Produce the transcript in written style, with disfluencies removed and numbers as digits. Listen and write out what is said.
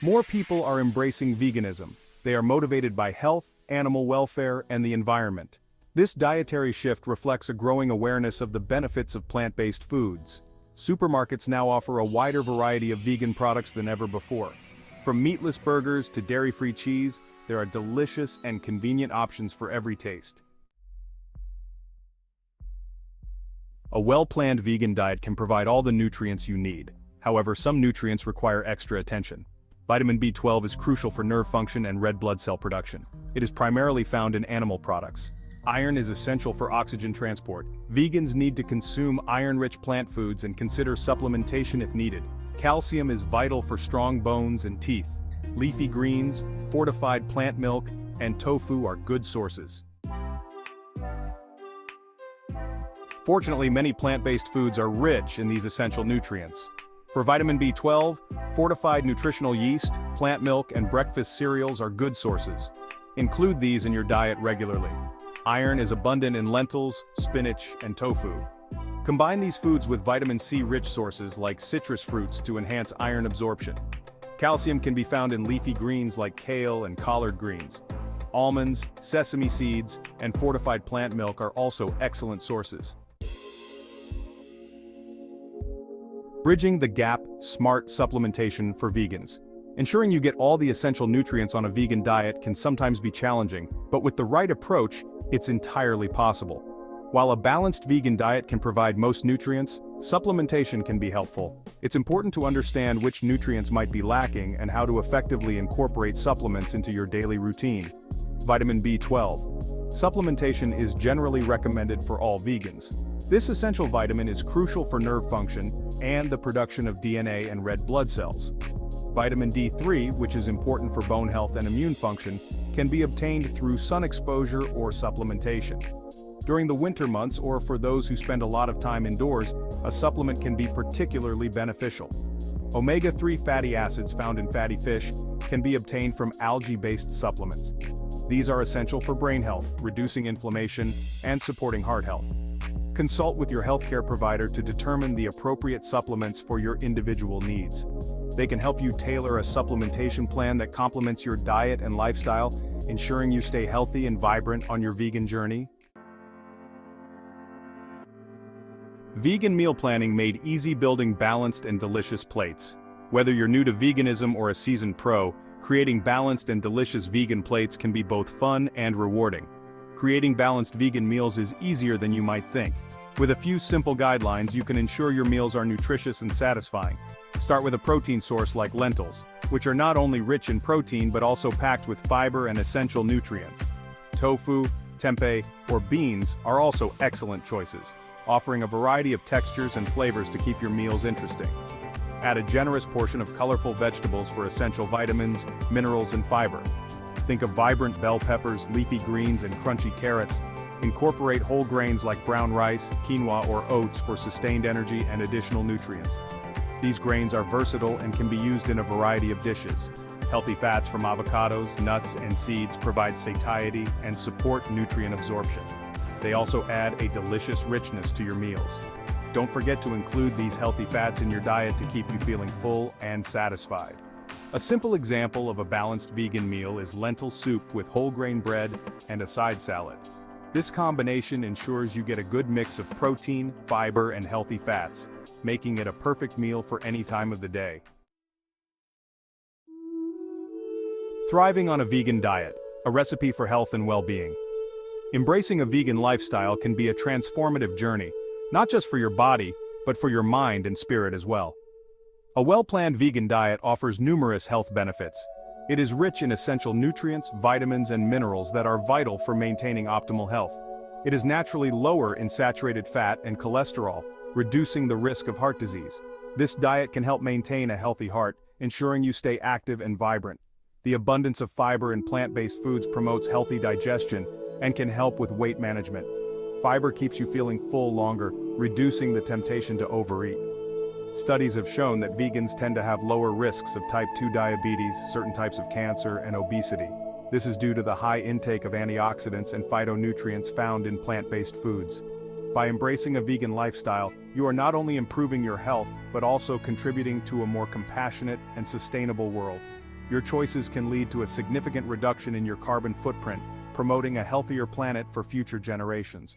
More people are embracing veganism. They are motivated by health, animal welfare, and the environment. This dietary shift reflects a growing awareness of the benefits of plant-based foods. Supermarkets now offer a wider variety of vegan products than ever before. From meatless burgers to dairy-free cheese, there are delicious and convenient options for every taste. A well-planned vegan diet can provide all the nutrients you need. However, some nutrients require extra attention. Vitamin B12 is crucial for nerve function and red blood cell production. It is primarily found in animal products. Iron is essential for oxygen transport. Vegans need to consume iron-rich plant foods and consider supplementation if needed. Calcium is vital for strong bones and teeth. Leafy greens, fortified plant milk, and tofu are good sources. Fortunately, many plant-based foods are rich in these essential nutrients. For vitamin B12, fortified nutritional yeast, plant milk, and breakfast cereals are good sources. Include these in your diet regularly. Iron is abundant in lentils, spinach, and tofu. Combine these foods with vitamin C-rich sources like citrus fruits to enhance iron absorption. Calcium can be found in leafy greens like kale and collard greens. Almonds, sesame seeds, and fortified plant milk are also excellent sources. Bridging the gap, smart supplementation for vegans. Ensuring you get all the essential nutrients on a vegan diet can sometimes be challenging, but with the right approach, it's entirely possible. While a balanced vegan diet can provide most nutrients, supplementation can be helpful. It's important to understand which nutrients might be lacking and how to effectively incorporate supplements into your daily routine. Vitamin B12. Supplementation is generally recommended for all vegans. This essential vitamin is crucial for nerve function and the production of DNA and red blood cells. Vitamin D3, which is important for bone health and immune function, can be obtained through sun exposure or supplementation. During the winter months or for those who spend a lot of time indoors, a supplement can be particularly beneficial. Omega-3 fatty acids found in fatty fish can be obtained from algae-based supplements. These are essential for brain health, reducing inflammation, and supporting heart health. Consult with your healthcare provider to determine the appropriate supplements for your individual needs. They can help you tailor a supplementation plan that complements your diet and lifestyle, ensuring you stay healthy and vibrant on your vegan journey. Vegan meal planning made easy, building balanced and delicious plates. Whether you're new to veganism or a seasoned pro, creating balanced and delicious vegan plates can be both fun and rewarding. Creating balanced vegan meals is easier than you might think. With a few simple guidelines, you can ensure your meals are nutritious and satisfying. Start with a protein source like lentils, which are not only rich in protein but also packed with fiber and essential nutrients. Tofu, tempeh, or beans are also excellent choices, offering a variety of textures and flavors to keep your meals interesting. Add a generous portion of colorful vegetables for essential vitamins, minerals, and fiber. Think of vibrant bell peppers, leafy greens, and crunchy carrots. Incorporate whole grains like brown rice, quinoa, or oats for sustained energy and additional nutrients. These grains are versatile and can be used in a variety of dishes. Healthy fats from avocados, nuts, and seeds provide satiety and support nutrient absorption. They also add a delicious richness to your meals. Don't forget to include these healthy fats in your diet to keep you feeling full and satisfied. A simple example of a balanced vegan meal is lentil soup with whole grain bread and a side salad. This combination ensures you get a good mix of protein, fiber, and healthy fats, making it a perfect meal for any time of the day. Thriving on a vegan diet, a recipe for health and well-being. Embracing a vegan lifestyle can be a transformative journey, not just for your body, but for your mind and spirit as well. A well-planned vegan diet offers numerous health benefits. It is rich in essential nutrients, vitamins, and minerals that are vital for maintaining optimal health. It is naturally lower in saturated fat and cholesterol, reducing the risk of heart disease. This diet can help maintain a healthy heart, ensuring you stay active and vibrant. The abundance of fiber in plant-based foods promotes healthy digestion and can help with weight management. Fiber keeps you feeling full longer, reducing the temptation to overeat. Studies have shown that vegans tend to have lower risks of type 2 diabetes, certain types of cancer, and obesity. This is due to the high intake of antioxidants and phytonutrients found in plant-based foods. By embracing a vegan lifestyle, you are not only improving your health, but also contributing to a more compassionate and sustainable world. your choices can lead to a significant reduction in your carbon footprint, promoting a healthier planet for future generations.